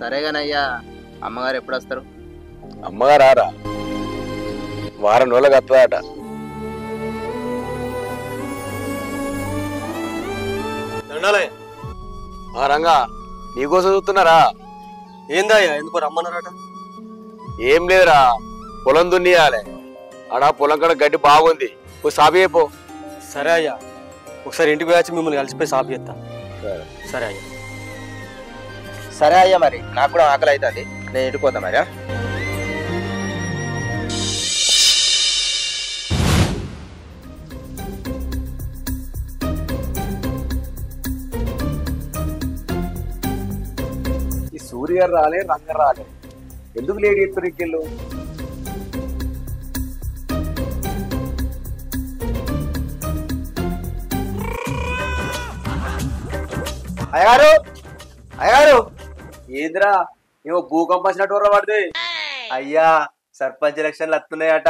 సరేగానయ్యా, అమ్మగారు ఎప్పుడు వస్తారు? అమ్మగారు రారా, వారం రోజులకు వస్తుందట. రంగా నీకోసం చూస్తున్నారా? ఏందయ్యా, ఎందుకు రమ్మన్నారట? ఏం లేదురా, పొలం దున్నియాలే. ఆడ పొలం కాడ గడ్డి బాగుంది, ఓ సాపి అయిపో. సరే అయ్యా, ఒకసారి ఇంటికి వచ్చి మిమ్మల్ని కలిసిపోయి సాపి చేస్తా. సరే అయ్యా. సరే అయ్యా, మరి నాకు కూడా ఆకలి అవుతుంది, నేను ఇంటికి పోతా మరి. ఈ సూర్య రాలే, రంగ రాలే, ఎందుకు లేడీ ఎత్తురికెళ్ళు? అయ్యగారు, అయ్యగారు, ఏందిరా ఏమో భూకంపం వచ్చినట్టు పడుతుంది. అయ్యా సర్పంచ్ ఎలక్షన్లు వస్తున్నాయట.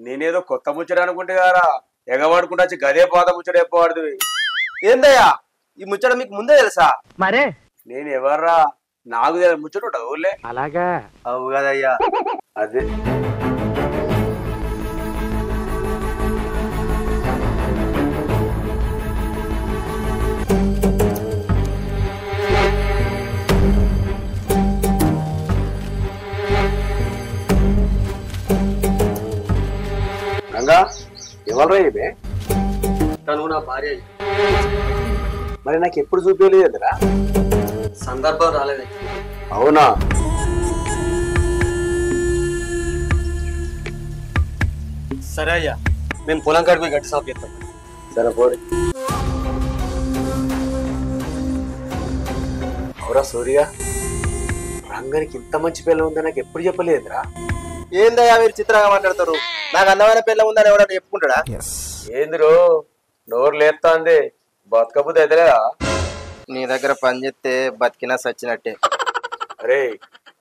నేనేదో కొత్త ముచ్చట అనుకుంటే కదా, ఎగబడుకుంటా వచ్చి గదే పాత ముచ్చట చెప్పబడుతుంది. ఏందయ్యా ఈ ముచ్చట మీకు ముందే తెలుసా? మరే నేను ఎవర్రా, నాకు ముచ్చట ఉంటుంది ఊళ్ళే. అలాగా? అవు కదయ్యా. అదే రంగా, ఎవరు ఇవే? తను నా భార్య. మరి నాకు ఎప్పుడు చూపించలేదురా? సందర్భం రాలేదు. అవునా? సరే అయ్యా, మేము పొలం కాడికి పోయి గట్టి సాపు చేస్తాం. సరే పోరి. అవురా సూర్య, రంగానికి ఇంత మంచి పిల్ల ఉందని నాకు ఎప్పుడు చెప్పలేదురా? ఏందయ్యా మీరు చిత్రంగా మాట్లాడతారు? నాకు అందమైన పిల్ల ఉందని ఎవడన్నా చెప్పుకుంటాడా? ఏందిరో నోరు లేపుతాంది, బతకపోతే ఎదలేదా? నీ దగ్గర పని చేస్తే బతికినా సచ్చినట్టే. అరే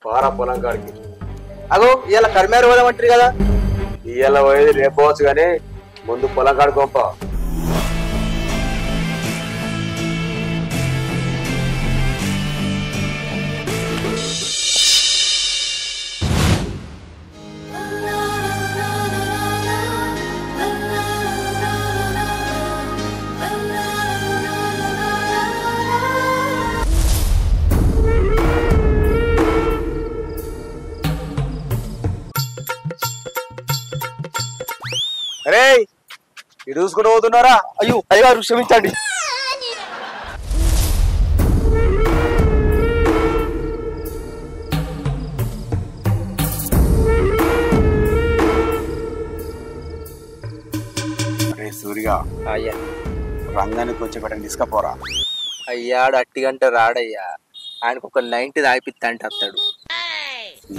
పారా పొలం కాడికి. అగో ఇలా కరిమేర పోదామంటారు కదా. ఇయ్యాల పోయేది రేపు పోవచ్చు కానీ ముందు పొలం కాడికి పంప. అరే ఇటు చూసుకుని పోతున్నారా? అయ్యో అయ్యగారు క్షమించండి. అరే సూరిగా, అయ్యా రంగానికి వచ్చి పెట్టండి, తీసుకపోరా. అయ్యాడు అట్టిగంట రాడయ్యా, ఆయనకు ఒక 90 దాయిపిత్త అంటే వస్తాడు.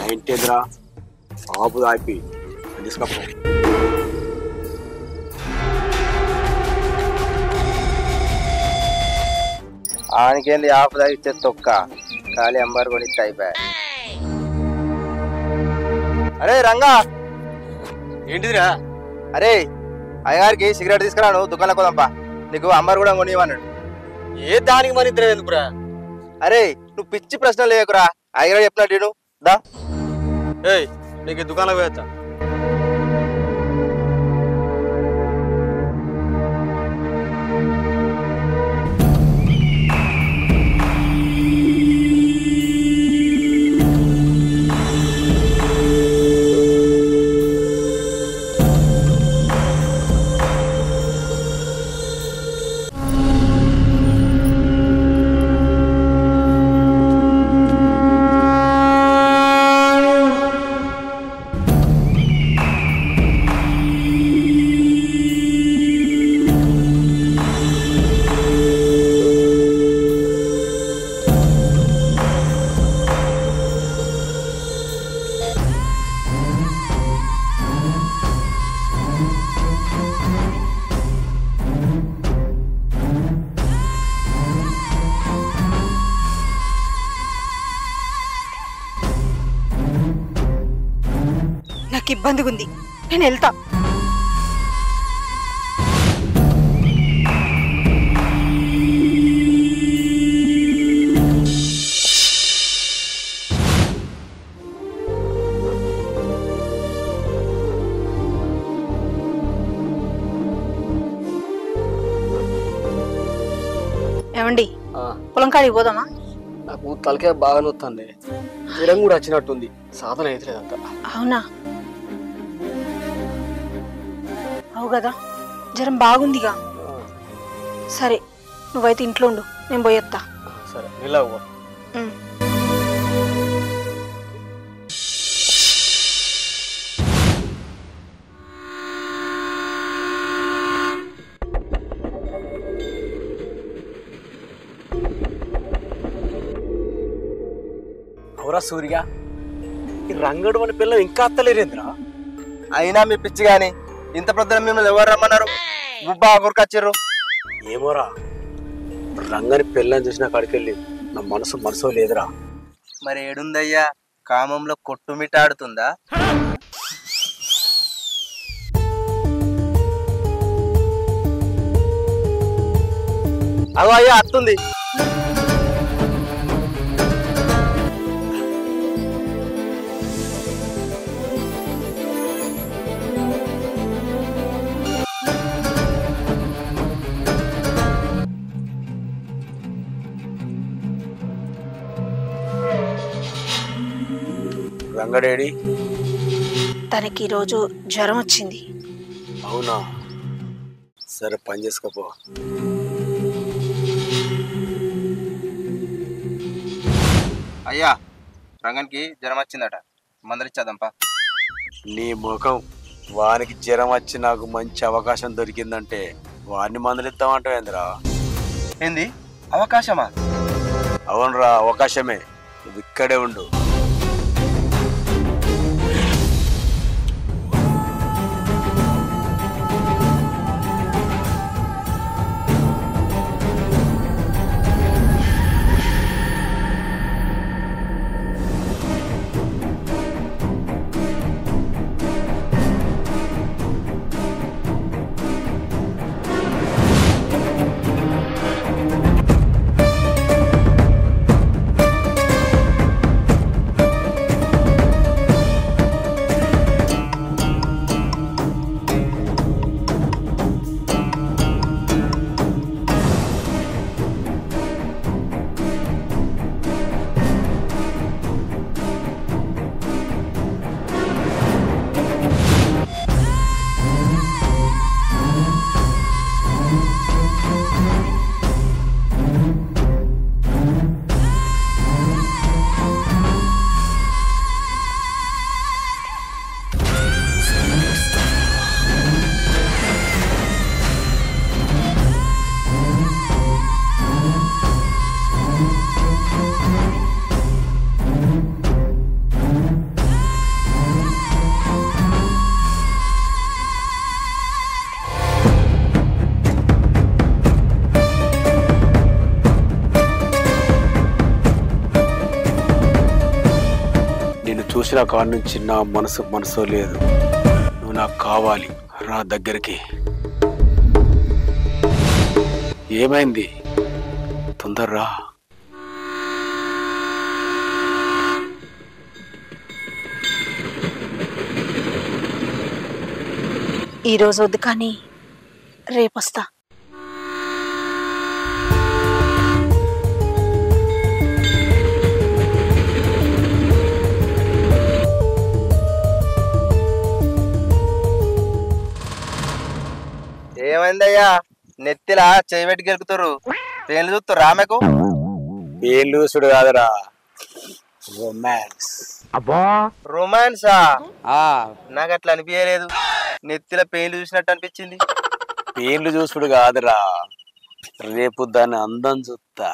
90 రా, ఆపు దాపి తీసుకపో. ఆయనకేంది ఆఫ్ దాగితే తొక్క, ఖాళీ అంబారు కొనిస్తే అయిపోయా. అరే రంగా. ఏంటిదిరా? అరే అయ్యగారికి సిగరెట్ తీసుకురాను, దుకాణంలో పోదాంపా, నీకు అంబారు కూడా కొనివ్వన్నాడు. ఏ దానికి మరి ఇద్దరు ఎందుకురా? అరే నువ్వు పిచ్చి ప్రశ్న లేకురా, అయ్యగారు చెప్పినట్టు నేను దా. ఏయ్, నీకు దుకాణంలో పోయేస్తా. నాకు ఇబ్బందిగా ఉంది, నేను వెళ్తా. ఏమండి పొలం కాడికి పోదామా? నాకు తలకే బాగా నొత్తుంది, జ్వరం కూడా వచ్చినట్టుంది, సాధన అవుతలేదంతా. అవునా? అవు కదా, జ్వరం బాగుందిగా. సరే నువ్వైతే ఇంట్లో ఉండు, నేను పోయేస్తా. సరే నిలవు. అవురా సూర్య, ఈ రంగడు మన పిల్లలు ఇంకా అత్తలేరేంద్రా? అయినా మీ పిచ్చి గాని ఇంత ప్రొద్దున మిమ్మల్ని ఎవరు రమ్మన్నారు? గుబ్బా ఊరికొచ్చిర్రు. ఏమోరా, రంగని పిల్లని చూసిన కాడికెళ్ళి నా మనసు లేదురా. మరి ఏడుందయ్యా? కామంలో కొట్టుమిటాడుతుందా? అగో అయ్యా అత్తుంది. రంగడేడి? తనకి ఈరోజు జ్వరం వచ్చింది. అవునా? సరే పని చేసుకోపో. అయ్యా రంగన్కి జ్వరం వచ్చిందట, మందలిచ్చేద్దాంపా. నీ ముఖం, వానికి జ్వరం వచ్చి నాకు మంచి అవకాశం దొరికిందంటే వాడిని మందలిద్దామంటావేంద్రా? ఏంది అవకాశమా? అవునరా, అవకాశమే. నువ్వు ఇక్కడే ఉండు. చూసిన కాడ నుంచి నా మనసు లేదు. నువ్వు నాకు కావాలి, రా దగ్గరికి. ఏమైంది? తొందరరా. ఈరోజు వద్దు కానీ రేపొస్తా. ఏమైందయ్యా? నెత్తిలా చేయి పెట్టి గెలుకుతారు, పేర్లు చూస్తారు రామెకు. పేర్లు చూసుడు కాదురా, రొమాన్స్. రొమాన్సా? నాకు అట్లా అనిపించలేదు, నెత్తిలో పేర్లు చూసినట్టు అనిపించింది. పేర్లు చూసుడు కాదురా, రేపు దాన్ని అందం చూస్తా.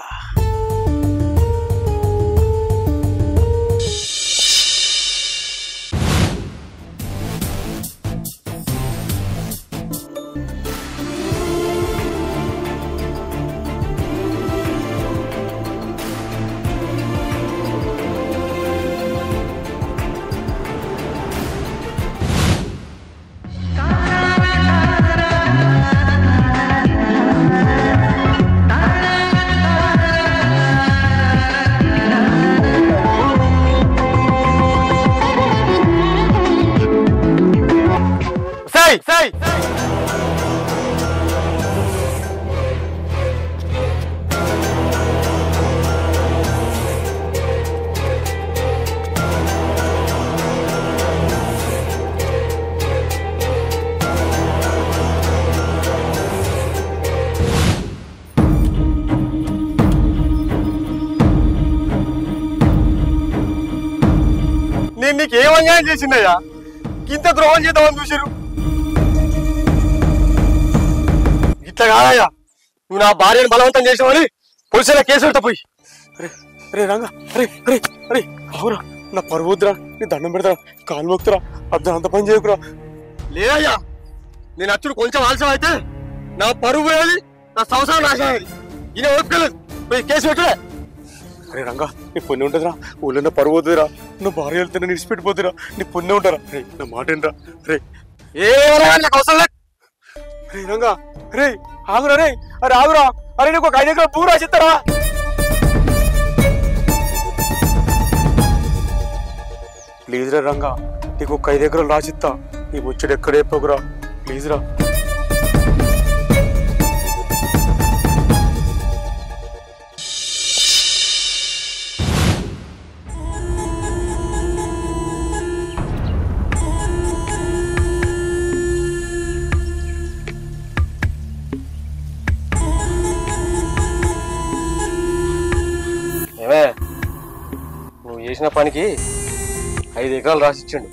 నీకు ఏం అన్యాయం చేసిందయ్యా? ఇంత ద్రోహం చేద్దామని చూసిరు. ఇట్లా కాదయ్యా, నువ్వు నా భార్యను బలవంతం చేసావని పోలీసుల కేసు పెడతా పోయి. అరే రంగా, అరే అరే అరే అవురా, నా పరువు వద్దురా, నీ దండం పెడతారా, కాలు మొక్కుతురా, అర్థం అంత పని చేయకురా. లేదయ్యా, నేను అచ్చుడు కొంచెం ఆలస్యం అయితే నా పరువు పోయేది, నా సంవత్సరం నాశనం అయ్యేది. ఈయన ఓపికలేదు, పోయి కేసు పెట్టలే. అరే రంగా, నీ పుణ్యం ఉంటుందిరా, ఊళ్ళో పరువు వద్దురా, నువ్వు భార్య వెళ్తే నేను ఇడిచిపెట్టిపోతురా, నీ పుణ్యం ఉంటారా. రే నా మాట ఏంట్రా, రే ఏమన్నా నాకు అవసరం లేదు. రే రంగా, రే ఆగురా, రే అరే ఆగురా, అరే నీకు ఒక 5 ఎకరాల భూ రాసిస్తారా? ప్లీజ్ రా రంగా, నీకు ఒక 5 ఎకరాలు రాసిస్తా, నీ ముచ్చడు ఎక్కడ చెప్పకురా, ప్లీజ్ రా. ఏమే, నువ్వు చేసిన పనికి 5 ఎకరాలు రాసిచ్చిండు.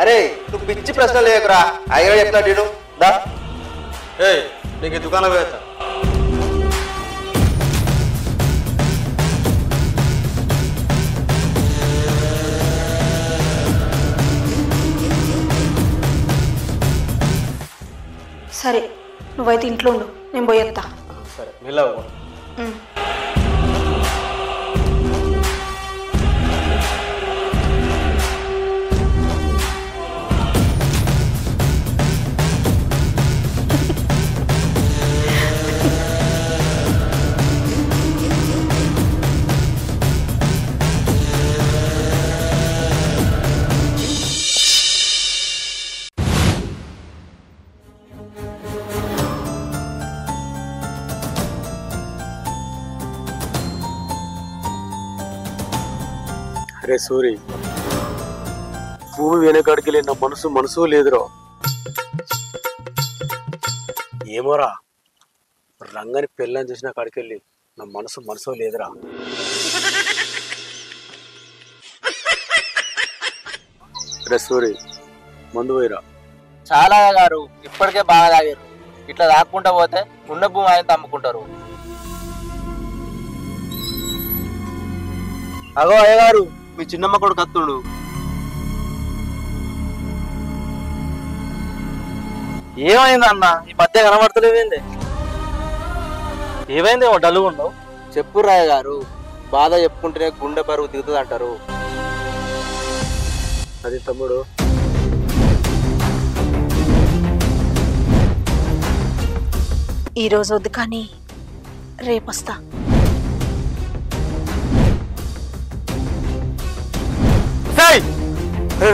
అరే నువ్వు పిచ్చి ప్రశ్నలు లేకురా, అయ్యో చెప్తా నేను దా. నీకు ఈ దుకాణం వేస్తా. సరే నువ్వైతే ఇంట్లో ఉండు, నేను పోయేస్తా. సరే మెల్లగా. అరే సూరి, భూమి వెనకాడికి వెళ్ళి నా మనసు లేదురా. ఏమోరా, రంగని పెళ్ళని చూసిన కాడికి వెళ్ళి నా మనసు లేదురా. అరే సూరి, మందు పోయిరా. చాలా గారు ఇప్పటికే బాగా తాగారు, ఇట్లా తాక్కుంటా పోతే ఉన్న భూమి ఆయన అమ్ముకుంటారు. అగో అయ్యగారు, మీ చిన్నమ్మ కొడుకు కత్తుడు. ఏమైంది అన్న, ఈ మధ్య కనబడతలేదేంది? ఏమైంది డల్లుగా ఉండవు? చెప్పు రాయ గారు, బాధ చెప్పుకుంటేనే గుండె బరువు దిగుతుంది అంటారు. అది తమ్ముడు, ఈరోజు వద్దు కానీ రేపొస్తా.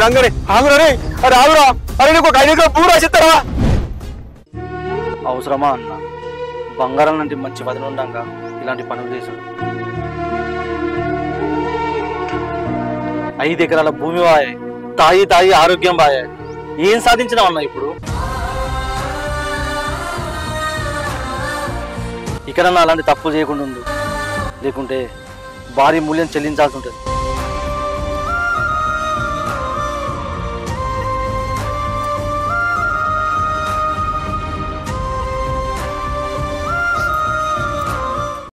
రంగరే ఆగురా, రే అరే ఆగురా, అరే నీకు ఒక 5 ఎకరాల భూ రాసిస్తారా? అవసరమా అన్న? బంగారం లాంటి మంచి వదిలి ఉండగా ఇలాంటి పనులు చేశాడు. 5 ఎకరాల భూమి వాయే, తాయి ఆరోగ్యం బాయే, ఏం సాధించినావు అన్న ఇప్పుడు? ఇక్కడ అలాంటి తప్పు చేయకుండా ఉండు, లేకుంటే భారీ మూల్యం చెల్లించాల్సి ఉంటుంది.